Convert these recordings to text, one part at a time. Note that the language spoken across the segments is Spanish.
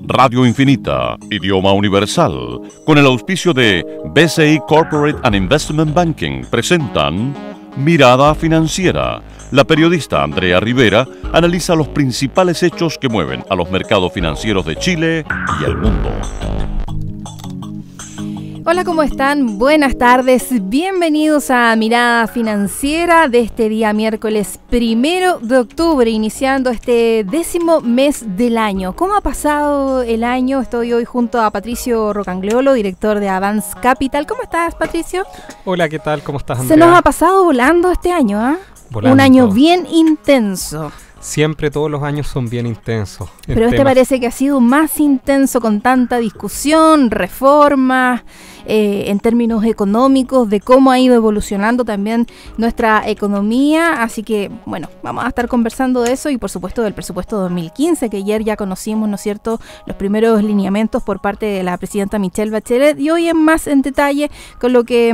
Radio Infinita, idioma universal, con el auspicio de BCI Corporate and Investment Banking, presentan Mirada Financiera. La periodista Andrea Rivera analiza los principales hechos que mueven a los mercados financieros de Chile y el mundo. Hola, ¿cómo están? Buenas tardes. Bienvenidos a Mirada Financiera de este día miércoles 1 de octubre, iniciando este 10º mes del año. ¿Cómo ha pasado el año? Estoy hoy junto a Patricio Rocangliolo, director de Avance Capital. ¿Cómo estás, Patricio? Hola, ¿qué tal? ¿Cómo estás, Andrea? Se nos ha pasado volando este año, ¿ah? Volando. Un año bien intenso. Siempre todos los años son bien intensos. Pero este parece que ha sido más intenso, con tanta discusión, reformas, en términos económicos, de cómo ha ido evolucionando también nuestra economía. Así que, bueno, vamos a estar conversando de eso y, por supuesto, del presupuesto 2015, que ayer ya conocimos, ¿no es cierto?, los primeros lineamientos por parte de la presidenta Michelle Bachelet, y hoy más en detalle con lo que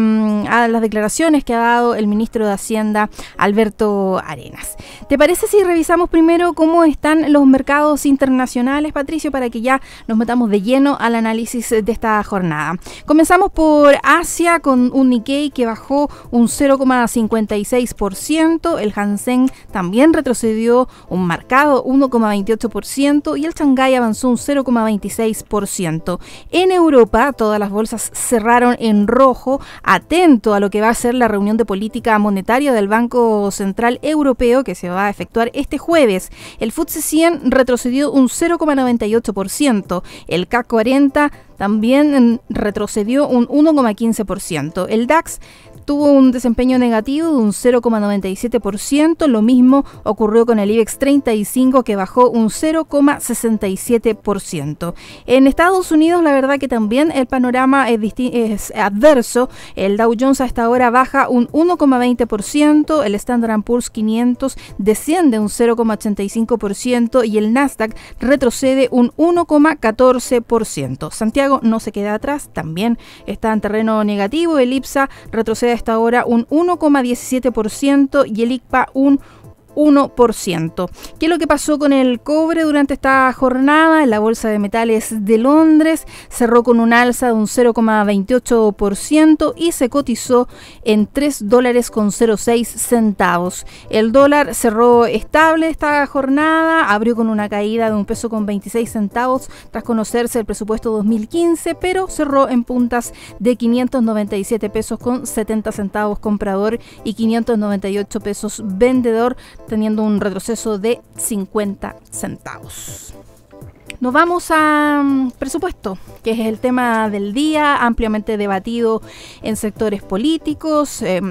a las declaraciones que ha dado el ministro de Hacienda, Alberto Arenas. ¿Te parece si revisamos primero cómo están los mercados internacionales, Patricio, para que ya nos metamos de lleno al análisis de esta jornada? Comenzamos por Asia con un Nikkei que bajó un 0,56%, el Hansen también retrocedió un marcado 1,28% y el Shanghái avanzó un 0,26%. En Europa todas las bolsas cerraron en rojo, atento a lo que va a ser la reunión de política monetaria del Banco Central Europeo que se va a efectuar este jueves. El FTSE 100 retrocedió un 0,98%, el CAC 40 también retrocedió un 1,15%. El DAX tuvo un desempeño negativo de un 0,97%, lo mismo ocurrió con el IBEX 35 que bajó un 0,67%. En Estados Unidos la verdad que también el panorama es adverso. El Dow Jones a esta hora baja un 1,20%, el Standard & Poor's 500 desciende un 0,85% y el Nasdaq retrocede un 1,14%. Santiago no se queda atrás, también está en terreno negativo. El IPSA retrocede hasta ahora un 1,17% y el ICPA un 1%. ¿Qué es lo que pasó con el cobre durante esta jornada? En la Bolsa de Metales de Londres cerró con un alza de un 0,28% y se cotizó en $3.06. El dólar cerró estable esta jornada, abrió con una caída de $1.26 tras conocerse el presupuesto 2015, pero cerró en puntas de $597.70 comprador y $598 vendedor, teniendo un retroceso de 50 centavos. Nos vamos a presupuesto, que es el tema del día, ampliamente debatido en sectores políticos. Se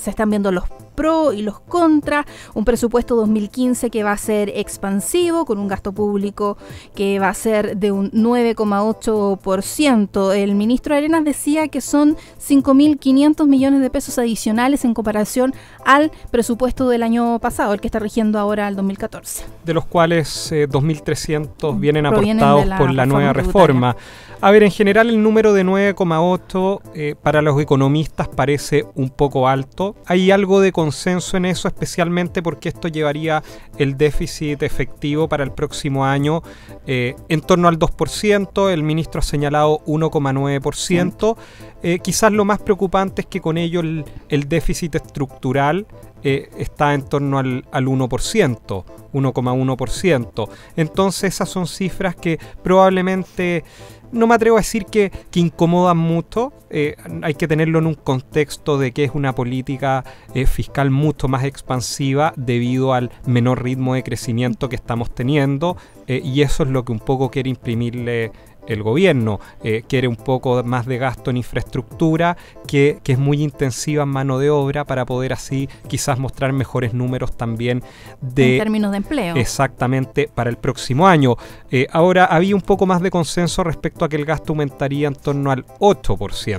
están viendo los pro y los contra, un presupuesto 2015 que va a ser expansivo, con un gasto público que va a ser de un 9,8%. El ministro Arenas decía que son 5.500 millones de pesos adicionales en comparación al presupuesto del año pasado, el que está rigiendo ahora el 2014. De los cuales 2.300 vienen aportados por la nueva reforma. A ver, en general el número de 9,8 para los economistas parece un poco alto. Hay algo de consenso en eso, especialmente porque esto llevaría el déficit efectivo para el próximo año en torno al 2%. El ministro ha señalado 1,9%. Quizás lo más preocupante es que con ello el déficit estructural está en torno al 1%, 1,1%. Entonces esas son cifras que probablemente, no me atrevo a decir que incomodan mucho. Hay que tenerlo en un contexto de que es una política fiscal mucho más expansiva debido al menor ritmo de crecimiento que estamos teniendo, y eso es lo que un poco quiere imprimirle el gobierno. Quiere un poco más de gasto en infraestructura, que es muy intensiva en mano de obra, para poder así quizás mostrar mejores números también en términos de empleo. Exactamente, para el próximo año. Ahora había un poco más de consenso respecto a que el gasto aumentaría en torno al 8%.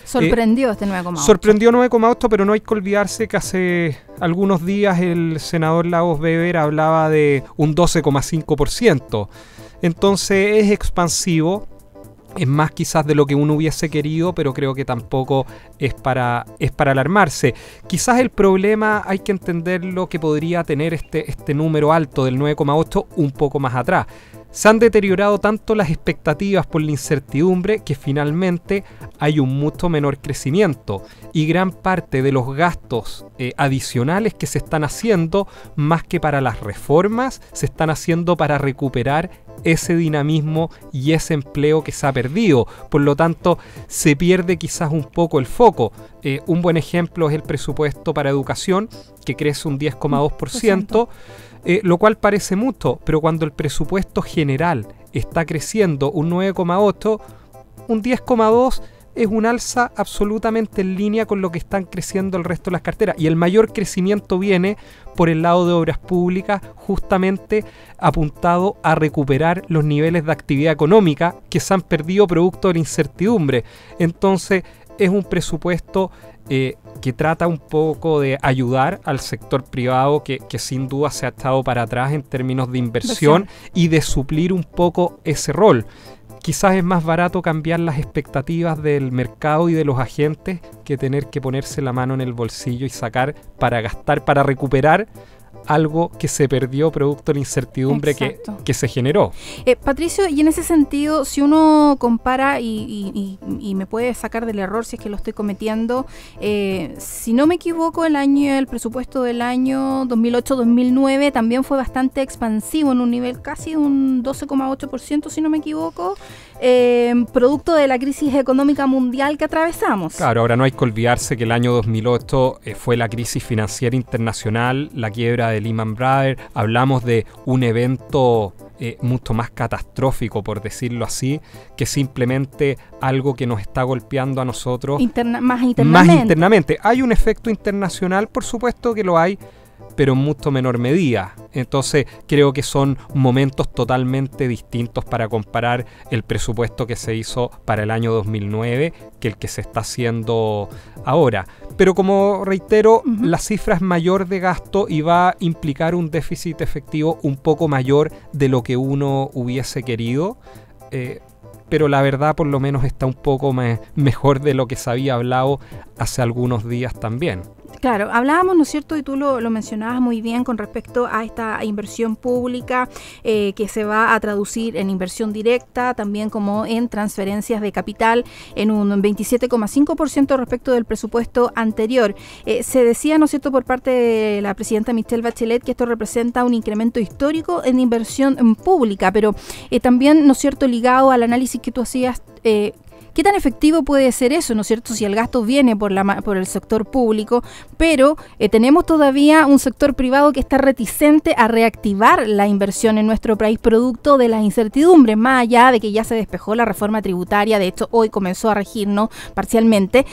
Sorprendió este 9,8%. Sorprendió 9,8%, pero no hay que olvidarse que hace algunos días el senador Lagos Weber hablaba de un 12,5%. Entonces es expansivo, es más quizás de lo que uno hubiese querido, pero creo que tampoco es para alarmarse. Quizás el problema hay que entenderlo que podría tener este número alto del 9,8 un poco más atrás. Se han deteriorado tanto las expectativas por la incertidumbre que finalmente hay un mucho menor crecimiento y gran parte de los gastos adicionales que se están haciendo, más que para las reformas, se están haciendo para recuperar ese dinamismo y ese empleo que se ha perdido. Por lo tanto, se pierde quizás un poco el foco. Un buen ejemplo es el presupuesto para educación, que crece un 10,2%. Lo cual parece mucho, pero cuando el presupuesto general está creciendo un 9,8, un 10,2 es un alza absolutamente en línea con lo que están creciendo el resto de las carteras. Y el mayor crecimiento viene por el lado de obras públicas, justamente apuntado a recuperar los niveles de actividad económica que se han perdido producto de la incertidumbre. Entonces, es un presupuesto que trata un poco de ayudar al sector privado que sin duda se ha echado para atrás en términos de inversión y de suplir un poco ese rol. Quizás es más barato cambiar las expectativas del mercado y de los agentes que tener que ponerse la mano en el bolsillo y sacar para gastar, para recuperar algo que se perdió producto de la incertidumbre que se generó. Patricio, y en ese sentido, si uno compara, y me puede sacar del error si es que lo estoy cometiendo, si no me equivoco, el presupuesto del año 2008-2009 también fue bastante expansivo, en un nivel casi de un 12,8%, si no me equivoco, producto de la crisis económica mundial que atravesamos. Claro, ahora no hay que olvidarse que el año 2008 fue la crisis financiera internacional, la quiebra de Lehman Brothers. Hablamos de un evento mucho más catastrófico, por decirlo así, que simplemente algo que nos está golpeando a nosotros más internamente. Hay un efecto internacional, por supuesto que lo hay, pero en mucho menor medida. Entonces creo que son momentos totalmente distintos para comparar el presupuesto que se hizo para el año 2009 que el que se está haciendo ahora. Pero como reitero, la cifra es mayor de gasto y va a implicar un déficit efectivo un poco mayor de lo que uno hubiese querido. Pero la verdad por lo menos está un poco mejor de lo que se había hablado hace algunos días también. Claro, hablábamos, ¿no es cierto?, y tú lo mencionabas muy bien con respecto a esta inversión pública que se va a traducir en inversión directa, también como en transferencias de capital en un 27,5% respecto del presupuesto anterior. Se decía, ¿no es cierto?, por parte de la presidenta Michelle Bachelet que esto representa un incremento histórico en inversión pública, pero también, ¿no es cierto?, ligado al análisis que tú hacías, ¿qué tan efectivo puede ser eso, no es cierto? Si el gasto viene por el sector público, pero tenemos todavía un sector privado que está reticente a reactivar la inversión en nuestro país producto de las incertidumbres, más allá de que ya se despejó la reforma tributaria, de hecho hoy comenzó a regirnos parcialmente,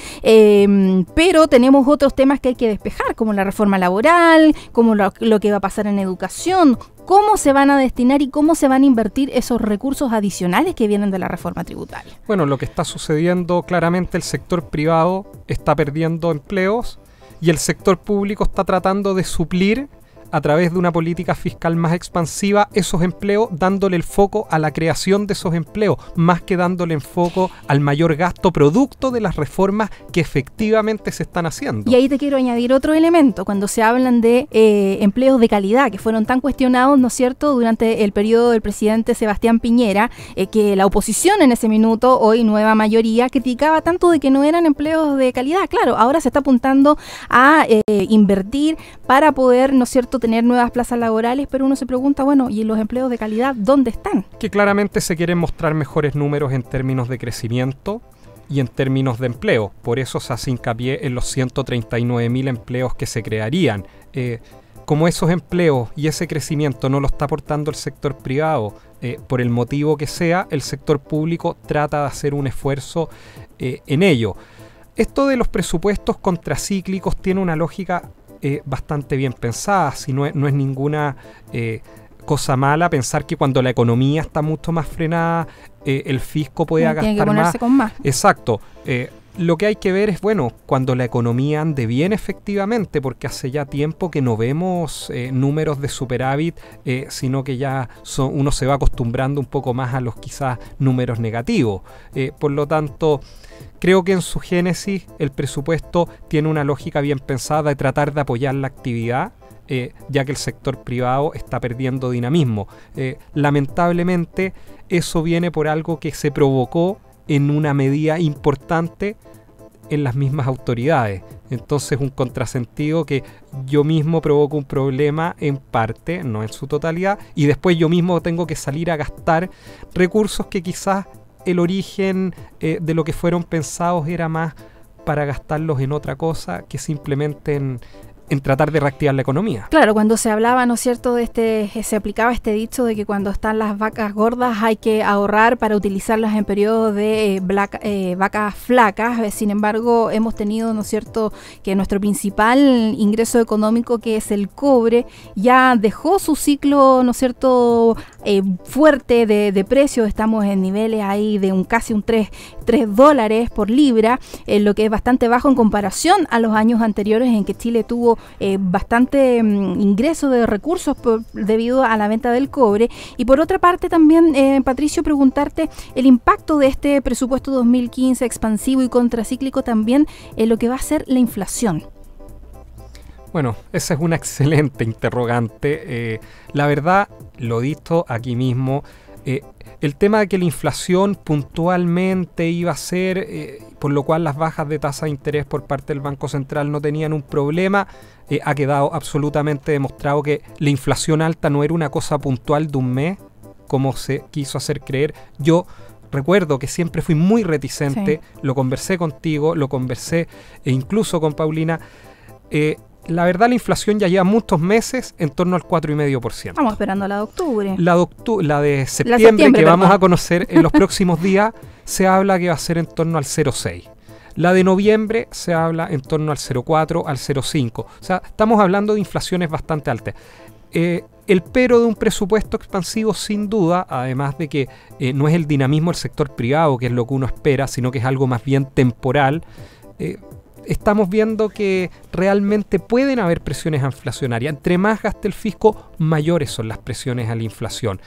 pero tenemos otros temas que hay que despejar, como la reforma laboral, como lo que va a pasar en educación. ¿Cómo se van a destinar y cómo se van a invertir esos recursos adicionales que vienen de la reforma tributaria? Bueno, lo que está sucediendo claramente, el sector privado está perdiendo empleos y el sector público está tratando de suplir a través de una política fiscal más expansiva esos empleos, dándole el foco a la creación de esos empleos, más que dándole el foco al mayor gasto producto de las reformas que efectivamente se están haciendo. Y ahí te quiero añadir otro elemento, cuando se hablan de empleos de calidad, que fueron tan cuestionados, ¿no es cierto?, durante el periodo del presidente Sebastián Piñera, que la oposición en ese minuto, hoy nueva mayoría, criticaba tanto de que no eran empleos de calidad. Claro, ahora se está apuntando a invertir para poder, ¿no es cierto?, tener nuevas plazas laborales, pero uno se pregunta, bueno, ¿y los empleos de calidad dónde están? Que claramente se quieren mostrar mejores números en términos de crecimiento y en términos de empleo. Por eso se hace hincapié en los 139.000 empleos que se crearían. Como esos empleos y ese crecimiento no lo está aportando el sector privado, por el motivo que sea, el sector público trata de hacer un esfuerzo en ello. Esto de los presupuestos contracíclicos tiene una lógica bastante bien pensada, si no es ninguna cosa mala pensar que cuando la economía está mucho más frenada, el fisco puede gastar tiene que ponerse con más. Exacto. Lo que hay que ver es, bueno, cuando la economía ande bien efectivamente, porque hace ya tiempo que no vemos números de superávit, sino que ya uno se va acostumbrando un poco más a los quizás números negativos. Por lo tanto, creo que en su génesis el presupuesto tiene una lógica bien pensada de tratar de apoyar la actividad ya que el sector privado está perdiendo dinamismo. Lamentablemente, eso viene por algo que se provocó en una medida importante en las mismas autoridades. Entonces, un contrasentido que yo mismo provoco un problema en parte, no en su totalidad, y después yo mismo tengo que salir a gastar recursos que quizás el origen de lo que fueron pensados era más para gastarlos en otra cosa que simplemente en tratar de reactivar la economía. Claro, cuando se hablaba, ¿no es cierto?, se aplicaba este dicho de que cuando están las vacas gordas hay que ahorrar para utilizarlas en periodos de vacas flacas. Sin embargo, hemos tenido, ¿no es cierto?, que nuestro principal ingreso económico, que es el cobre, ya dejó su ciclo, ¿no es cierto?, fuerte de precios. Estamos en niveles ahí de casi un $3 por libra, lo que es bastante bajo en comparación a los años anteriores en que Chile tuvo bastante ingreso de recursos debido a la venta del cobre. Y por otra parte también, Patricio, preguntarte el impacto de este presupuesto 2015 expansivo y contracíclico también en lo que va a ser la inflación. Bueno, esa es una excelente interrogante. La verdad, lo dicho aquí mismo, el tema de que la inflación puntualmente iba a ser, por lo cual las bajas de tasa de interés por parte del Banco Central no tenían un problema, ha quedado absolutamente demostrado que la inflación alta no era una cosa puntual de un mes, como se quiso hacer creer. Yo recuerdo que siempre fui muy reticente, sí. Lo conversé contigo, lo conversé incluso con Paulina. La verdad, la inflación ya lleva muchos meses en torno al 4,5%. Estamos esperando la de octubre. La de septiembre, que vamos a conocer en los próximos días, se habla que va a ser en torno al 0,6%. La de noviembre se habla en torno al 0,4%, al 0,5%. O sea, estamos hablando de inflaciones bastante altas. El pero de un presupuesto expansivo, sin duda, además de que no es el dinamismo del sector privado, que es lo que uno espera, sino que es algo más bien temporal, estamos viendo que realmente pueden haber presiones inflacionarias. Entre más gaste el fisco, mayores son las presiones a la inflación.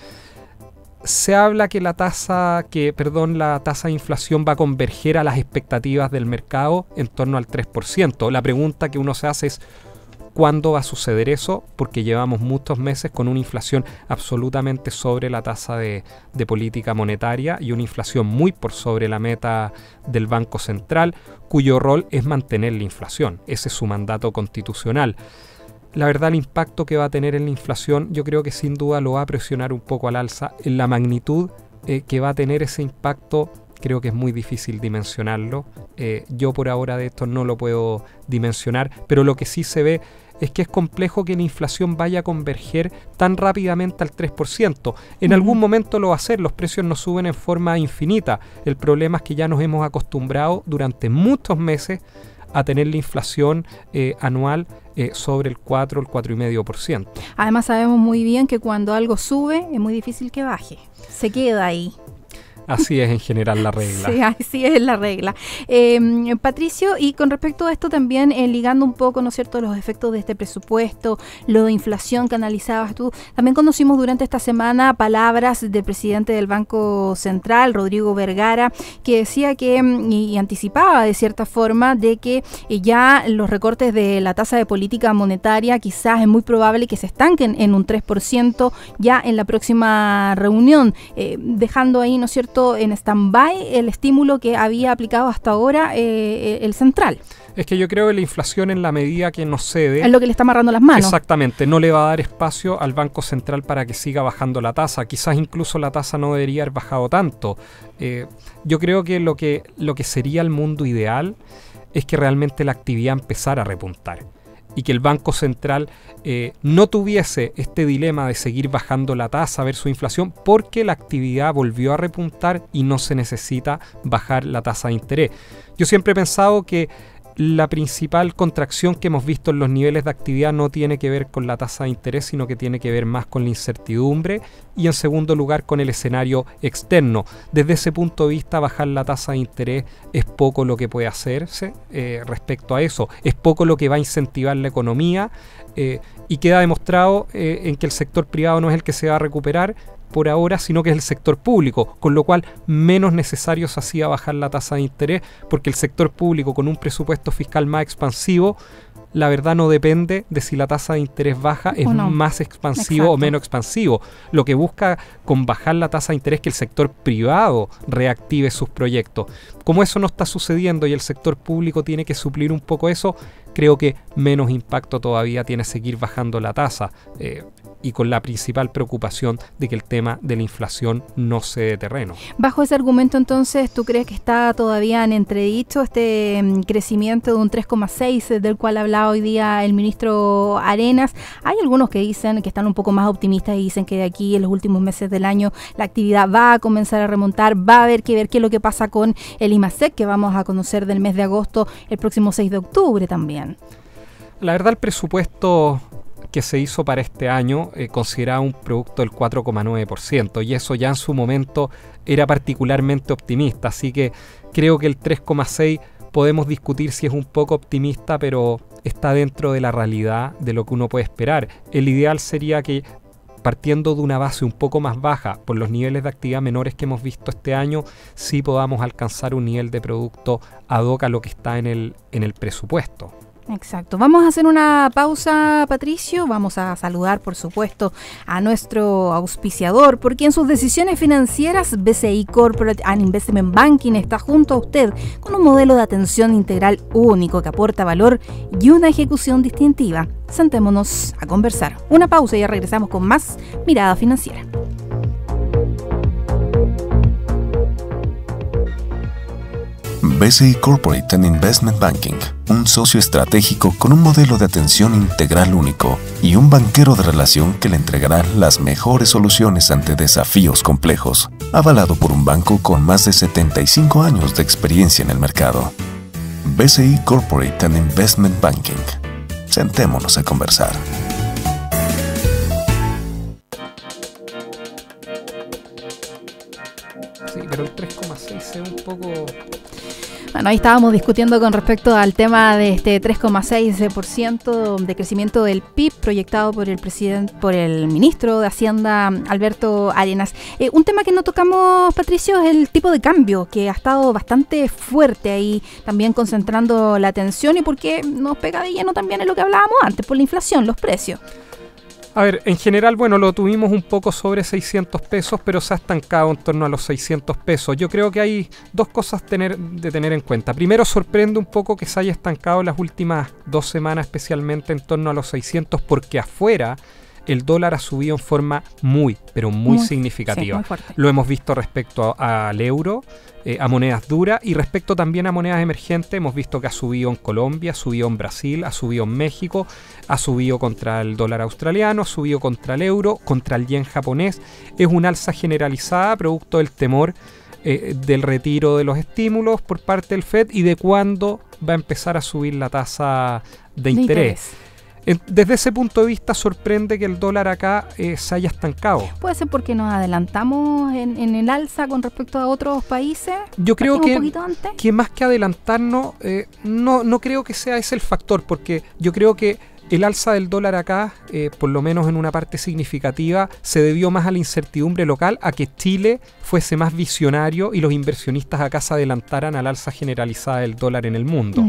Se habla que la tasa de inflación va a converger a las expectativas del mercado en torno al 3%. La pregunta que uno se hace es ¿cuándo va a suceder eso? Porque llevamos muchos meses con una inflación absolutamente sobre la tasa de política monetaria y una inflación muy por sobre la meta del Banco Central, cuyo rol es mantener la inflación. Ese es su mandato constitucional. La verdad, el impacto que va a tener en la inflación, yo creo que sin duda lo va a presionar un poco al alza. En la magnitud que va a tener ese impacto, creo que es muy difícil dimensionarlo. Yo por ahora de esto no lo puedo dimensionar, pero lo que sí se ve es que es complejo que la inflación vaya a converger tan rápidamente al 3%. En algún momento lo va a hacer, los precios no suben en forma infinita. El problema es que ya nos hemos acostumbrado durante muchos meses a tener la inflación anual sobre el 4, el 4,5%. Además sabemos muy bien que cuando algo sube es muy difícil que baje, se queda ahí. Así es en general la regla. Sí, así es la regla. Patricio, y con respecto a esto también, ligando un poco, ¿no es cierto?, los efectos de este presupuesto, lo de inflación que analizabas tú, también conocimos durante esta semana palabras del presidente del Banco Central, Rodrigo Vergara, que decía que, y anticipaba de cierta forma, de que ya los recortes de la tasa de política monetaria quizás es muy probable que se estanquen en un 3% ya en la próxima reunión, dejando ahí, ¿no es cierto?, en stand-by el estímulo que había aplicado hasta ahora el central. Es que yo creo que la inflación, en la medida que nos cede, es lo que le está amarrando las manos. Exactamente, no le va a dar espacio al Banco Central para que siga bajando la tasa. Quizás incluso la tasa no debería haber bajado tanto. Yo creo que lo que sería el mundo ideal es que realmente la actividad empezara a repuntar y que el Banco Central no tuviese este dilema de seguir bajando la tasa versus inflación, porque la actividad volvió a repuntar y no se necesita bajar la tasa de interés. Yo siempre he pensado que la principal contracción que hemos visto en los niveles de actividad no tiene que ver con la tasa de interés, sino que tiene que ver más con la incertidumbre y, en segundo lugar, con el escenario externo. Desde ese punto de vista, bajar la tasa de interés es poco lo que puede hacerse respecto a eso. Es poco lo que va a incentivar la economía y queda demostrado en que el sector privado no es el que se va a recuperar, por ahora, sino que es el sector público, con lo cual menos necesario se hacía bajar la tasa de interés, porque el sector público con un presupuesto fiscal más expansivo, la verdad no depende de si la tasa de interés baja es más expansivo o menos expansivo. Lo que busca con bajar la tasa de interés es que el sector privado reactive sus proyectos. Como eso no está sucediendo y el sector público tiene que suplir un poco eso, creo que menos impacto todavía tiene seguir bajando la tasa y con la principal preocupación de que el tema de la inflación no se dé terreno. Bajo ese argumento, entonces, ¿tú crees que está todavía en entredicho este crecimiento de un 3,6 del cual hablaba hoy día el ministro Arenas? Hay algunos que dicen que están un poco más optimistas y dicen que de aquí en los últimos meses del año la actividad va a comenzar a remontar, va a haber que ver qué es lo que pasa con el IMASEC, que vamos a conocer del mes de agosto el próximo 6 de octubre también. La verdad, el presupuesto que se hizo para este año consideraba un producto del 4,9% y eso ya en su momento era particularmente optimista, así que creo que el 3,6 podemos discutir si es un poco optimista, pero está dentro de la realidad de lo que uno puede esperar. El ideal sería que, partiendo de una base un poco más baja por los niveles de actividad menores que hemos visto este año, sí podamos alcanzar un nivel de producto ad hoc a lo que está en el presupuesto. Exacto. Vamos a hacer una pausa, Patricio. Vamos a saludar, por supuesto, a nuestro auspiciador, porque en sus decisiones financieras, BCI Corporate and Investment Banking está junto a usted con un modelo de atención integral único que aporta valor y una ejecución distintiva. Sentémonos a conversar. Una pausa y ya regresamos con más Mirada Financiera. BCI Corporate and Investment Banking, un socio estratégico con un modelo de atención integral único y un banquero de relación que le entregará las mejores soluciones ante desafíos complejos, avalado por un banco con más de 75 años de experiencia en el mercado. BCI Corporate and Investment Banking. Sentémonos a conversar. Sí, pero el 3,6 es un poco... Bueno, ahí estábamos discutiendo con respecto al tema de este 3,6% de crecimiento del PIB proyectado por el ministro de Hacienda, Alberto Arenas. Un tema que no tocamos, Patricio, es el tipo de cambio, que ha estado bastante fuerte ahí, también concentrando la atención y porque nos pega de lleno también en lo que hablábamos antes, por la inflación, los precios. A ver, en general, bueno, lo tuvimos un poco sobre 600 pesos, pero se ha estancado en torno a los 600 pesos. Yo creo que hay dos cosas de tener en cuenta. Primero, sorprende un poco que se haya estancado las últimas 2 semanas, especialmente en torno a los 600, porque afuera el dólar ha subido en forma muy significativa. Sí, muy fuerte. Lo hemos visto respecto al euro, a monedas duras y respecto también a monedas emergentes. Hemos visto que ha subido en Colombia, ha subido en Brasil, ha subido en México, ha subido contra el dólar australiano, ha subido contra el euro, contra el yen japonés. Es una alza generalizada producto del temor del retiro de los estímulos por parte del FED y de cuándo va a empezar a subir la tasa de interés. Desde ese punto de vista sorprende que el dólar acá se haya estancado. ¿Puede ser porque nos adelantamos en el alza con respecto a otros países? Yo creo que más que adelantarnos, no creo que sea ese el factor, porque yo creo que el alza del dólar acá, por lo menos en una parte significativa, se debió más a la incertidumbre local, a que Chile fuese más visionario y los inversionistas acá se adelantaran al alza generalizada del dólar en el mundo.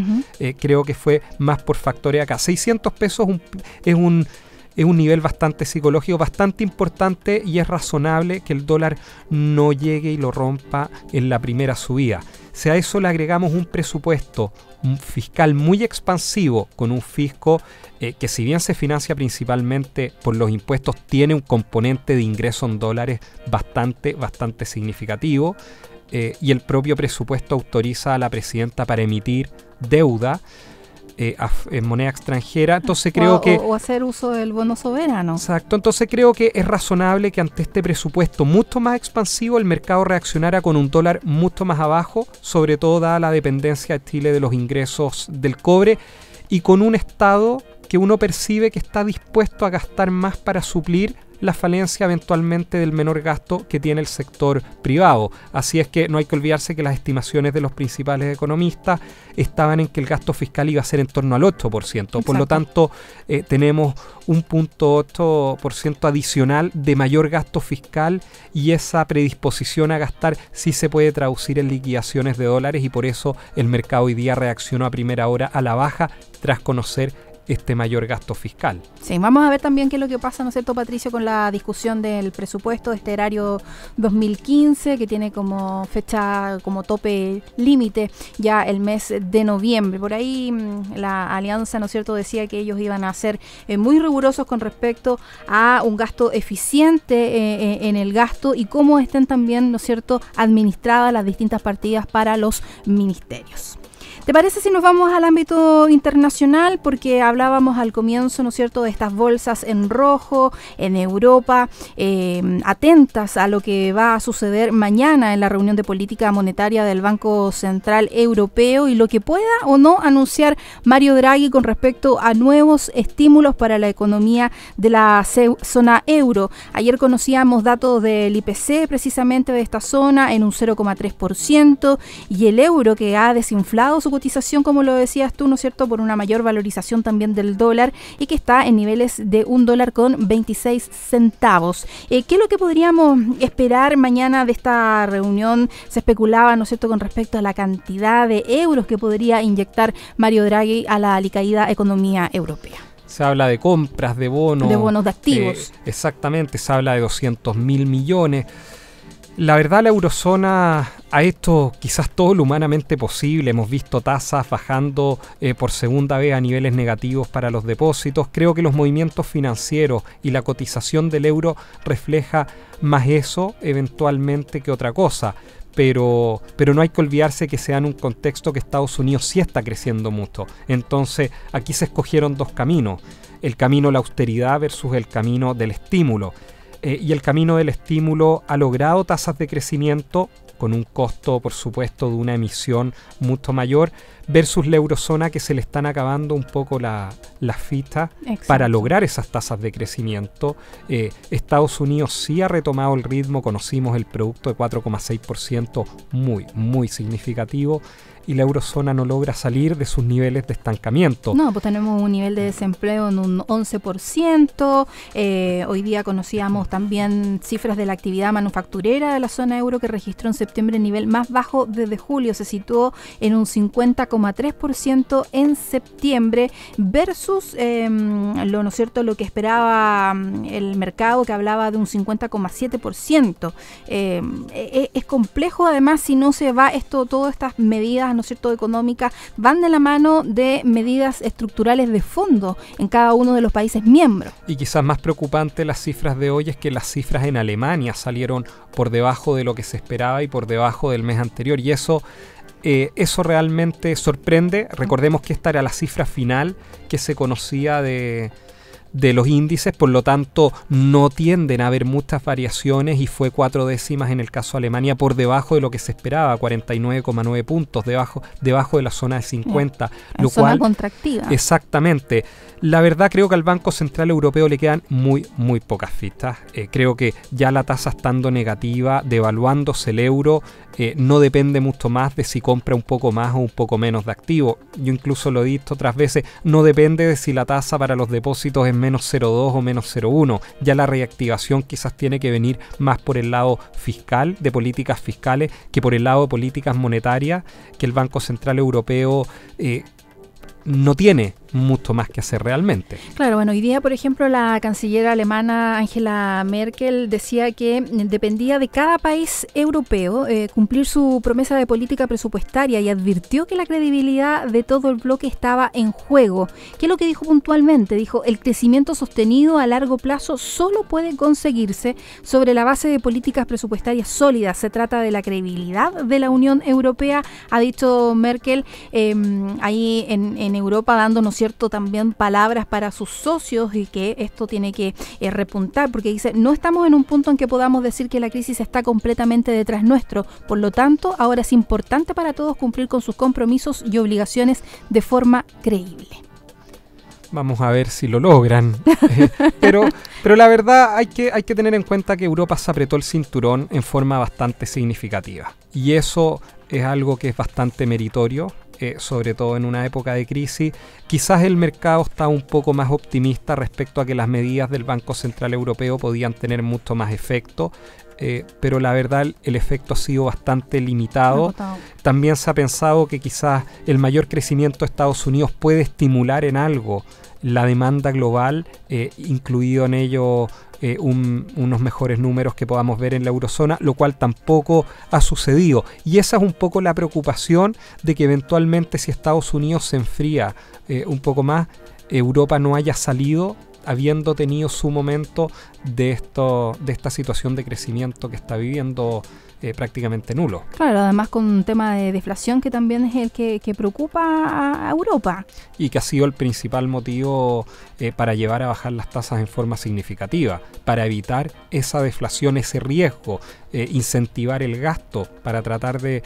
Creo que fue más por factores acá. 600 pesos es un nivel bastante psicológico, bastante importante, y es razonable que el dólar no llegue y lo rompa en la primera subida. Si a eso le agregamos un presupuesto fiscal muy expansivo, con un fisco que, si bien se financia principalmente por los impuestos, tiene un componente de ingreso en dólares bastante significativo, y el propio presupuesto autoriza a la presidenta para emitir deuda en moneda extranjera, entonces creo que... O hacer uso del bono soberano. Exacto, entonces creo que es razonable que ante este presupuesto mucho más expansivo el mercado reaccionara con un dólar mucho más abajo, sobre todo dada la dependencia de Chile de los ingresos del cobre, y con un Estado que uno percibe que está dispuesto a gastar más para suplir la falencia eventualmente del menor gasto que tiene el sector privado. Así es que no hay que olvidarse que las estimaciones de los principales economistas estaban en que el gasto fiscal iba a ser en torno al 8%. Exacto. Por lo tanto, tenemos un 0.8% adicional de mayor gasto fiscal, y esa predisposición a gastar sí se puede traducir en liquidaciones de dólares, y por eso el mercado hoy día reaccionó a primera hora a la baja tras conocer este mayor gasto fiscal. Sí, vamos a ver también qué es lo que pasa, ¿no es cierto, Patricio, con la discusión del presupuesto de este erario 2015, que tiene como fecha, como tope límite ya el mes de noviembre. Por ahí la alianza, ¿no es cierto?, decía que ellos iban a ser muy rigurosos con respecto a un gasto eficiente en el gasto y cómo estén también, ¿no es cierto?, administradas las distintas partidas para los ministerios. ¿Te parece si nos vamos al ámbito internacional? Porque hablábamos al comienzo, ¿no es cierto?, de estas bolsas en rojo en Europa, atentas a lo que va a suceder mañana en la reunión de política monetaria del Banco Central Europeo y lo que pueda o no anunciar Mario Draghi con respecto a nuevos estímulos para la economía de la zona euro. Ayer conocíamos datos del IPC precisamente de esta zona en un 0,3%, y el euro, que ha desinflado su cotización, como lo decías tú, ¿no es cierto?, por una mayor valorización también del dólar, y que está en niveles de $1.26. ¿Qué es lo que podríamos esperar mañana de esta reunión? Se especulaba, ¿no es cierto?, con respecto a la cantidad de euros que podría inyectar Mario Draghi a la alicaída economía europea. Se habla de compras de bonos. De bonos de activos. Exactamente, se habla de 200.000 millones. La verdad, la eurozona ha hecho quizás todo lo humanamente posible. Hemos visto tasas bajando por segunda vez a niveles negativos para los depósitos. Creo que los movimientos financieros y la cotización del euro refleja más eso eventualmente que otra cosa. Pero no hay que olvidarse que se da en un contexto que Estados Unidos sí está creciendo mucho. Entonces aquí se escogieron dos caminos: el camino de la austeridad versus el camino del estímulo. Y el camino del estímulo ha logrado tasas de crecimiento con un costo, por supuesto, de una emisión mucho mayor, versus la eurozona, que se le están acabando un poco las fichas para lograr esas tasas de crecimiento. Estados Unidos sí ha retomado el ritmo, conocimos el producto de 4,6%, muy significativo, y la eurozona no logra salir de sus niveles de estancamiento. No, pues tenemos un nivel de desempleo en un 11%. Hoy día conocíamos también cifras de la actividad manufacturera de la zona euro, que registró en septiembre el nivel más bajo desde julio. Se situó en un 50,3% en septiembre versus ¿no es cierto?, lo que esperaba el mercado, que hablaba de un 50,7%. Es complejo, además, si no se va todas estas medidas, ¿no es cierto?, económicas, van de la mano de medidas estructurales de fondo en cada uno de los países miembros. Y quizás más preocupante las cifras de hoy es que las cifras en Alemania salieron por debajo de lo que se esperaba y por debajo del mes anterior, y eso realmente sorprende. Recordemos que esta era la cifra final que se conocía de los índices, por lo tanto no tienden a haber muchas variaciones, y fue 4 décimas en el caso de Alemania por debajo de lo que se esperaba, 49,9 puntos debajo de la zona de 50, lo cual, zona contractiva. Exactamente. La verdad, creo que al Banco Central Europeo le quedan muy pocas fichas. Creo que ya la tasa estando negativa, devaluándose el euro, no depende mucho más de si compra un poco más o un poco menos de activo. Yo incluso lo he dicho otras veces, no depende de si la tasa para los depósitos es menos 0,2 o menos 0,1. Ya la reactivación quizás tiene que venir más por el lado fiscal, de políticas fiscales, que por el lado de políticas monetarias, que el Banco Central Europeo no tiene mucho más que hacer realmente. Claro, bueno, hoy día, por ejemplo, la canciller alemana Angela Merkel decía que dependía de cada país europeo cumplir su promesa de política presupuestaria, y advirtió que la credibilidad de todo el bloque estaba en juego. ¿Qué es lo que dijo puntualmente? Dijo: el crecimiento sostenido a largo plazo solo puede conseguirse sobre la base de políticas presupuestarias sólidas. Se trata de la credibilidad de la Unión Europea, ha dicho Merkel, ahí en Europa, dándonos cierto también palabras para sus socios, y que esto tiene que repuntar, porque dice: no estamos en un punto en que podamos decir que la crisis está completamente detrás nuestro, por lo tanto ahora es importante para todos cumplir con sus compromisos y obligaciones de forma creíble. Vamos a ver si lo logran. Pero la verdad hay que tener en cuenta que Europa se apretó el cinturón en forma bastante significativa. Y eso es algo que es bastante meritorio, sobre todo en una época de crisis. Quizás el mercado está un poco más optimista respecto a que las medidas del Banco Central Europeo podían tener mucho más efecto. Pero la verdad el efecto ha sido bastante limitado. También se ha pensado que quizás el mayor crecimiento de Estados Unidos puede estimular en algo la demanda global, incluido en ello unos mejores números que podamos ver en la eurozona, lo cual tampoco ha sucedido. Y esa es un poco la preocupación de que eventualmente, si Estados Unidos se enfría un poco más, Europa no haya salido habiendo tenido su momento de esta situación de crecimiento que está viviendo prácticamente nulo. Claro, además con un tema de deflación que también es el que preocupa a Europa. Y que ha sido el principal motivo para llevar a bajar las tasas en forma significativa, para evitar esa deflación, ese riesgo, incentivar el gasto para tratar de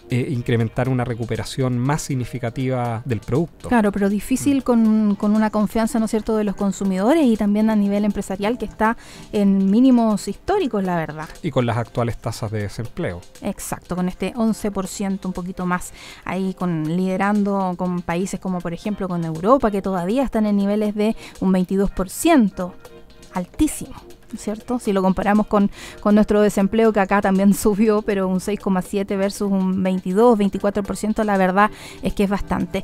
incrementar una recuperación más significativa del producto. Claro, pero difícil con una confianza, ¿no es cierto?, de los consumidores y también a nivel empresarial que está en mínimos históricos, la verdad. Y con las actuales tasas de desempleo. Exacto, con este 11%, un poquito más ahí liderando con países como por ejemplo con Europa, que todavía están en niveles de un 22%, altísimo, ¿cierto? Si lo comparamos con nuestro desempleo, que acá también subió, pero un 6,7 versus un 22, 24%, la verdad es que es bastante.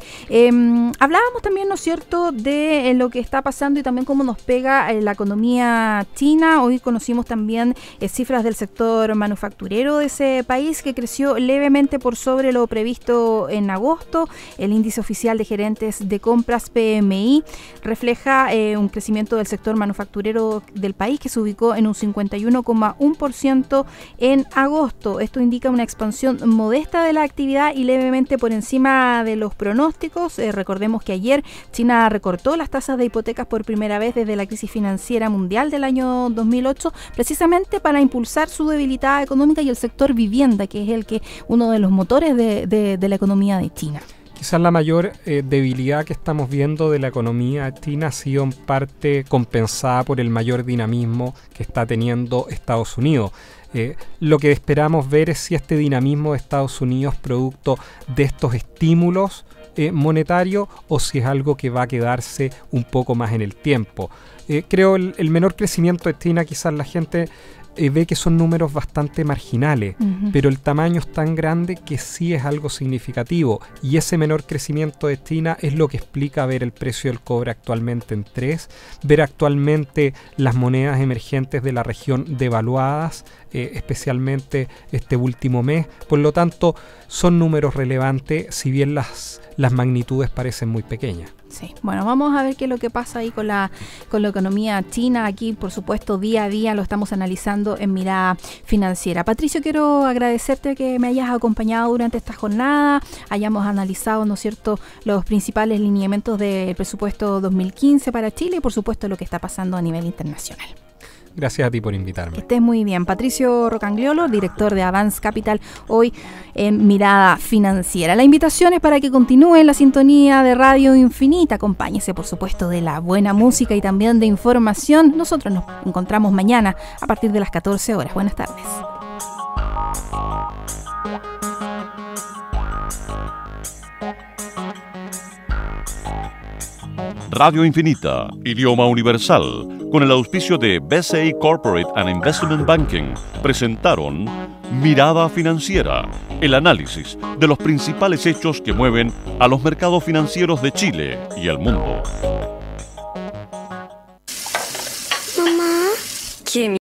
Hablábamos también, ¿no es cierto?, de lo que está pasando y también cómo nos pega la economía china. Hoy conocimos también cifras del sector manufacturero de ese país, que creció levemente por sobre lo previsto en agosto. El índice oficial de gerentes de compras PMI refleja un crecimiento del sector manufacturero del país que se ubicó en un 51,1% en agosto. Esto indica una expansión modesta de la actividad y levemente por encima de los pronósticos. Recordemos que ayer China recortó las tasas de hipotecas por primera vez desde la crisis financiera mundial del año 2008, precisamente para impulsar su debilitada económica y el sector vivienda, que es uno de los motores de la economía de China. Quizás la mayor debilidad que estamos viendo de la economía china ha sido en parte compensada por el mayor dinamismo que está teniendo Estados Unidos. Lo que esperamos ver es si este dinamismo de Estados Unidos producto de estos estímulos monetarios o si es algo que va a quedarse un poco más en el tiempo. Creo el menor crecimiento de China, quizás la gente ve que son números bastante marginales, pero el tamaño es tan grande que sí es algo significativo, y ese menor crecimiento de China es lo que explica ver el precio del cobre actualmente en 3, ver actualmente las monedas emergentes de la región devaluadas, especialmente este último mes. Por lo tanto, son números relevantes, si bien las magnitudes parecen muy pequeñas. Sí, bueno, vamos a ver qué es lo que pasa ahí con la economía china. Aquí, por supuesto, día a día lo estamos analizando en Mirada Financiera. Patricio, quiero agradecerte que me hayas acompañado durante esta jornada, hayamos analizado, ¿no es cierto?, los principales lineamientos del presupuesto 2015 para Chile y, por supuesto, lo que está pasando a nivel internacional. Gracias a ti por invitarme. Que estés muy bien. Patricio Rocagliolo, director de Avance Capital, hoy en Mirada Financiera. La invitación es para que continúe en la sintonía de Radio Infinita. Acompáñese, por supuesto, de la buena música y también de información. Nosotros nos encontramos mañana a partir de las 14 horas. Buenas tardes. Radio Infinita, idioma universal, con el auspicio de BCI Corporate and Investment Banking, presentaron Mirada Financiera, el análisis de los principales hechos que mueven a los mercados financieros de Chile y el mundo. Mamá, ¿qué?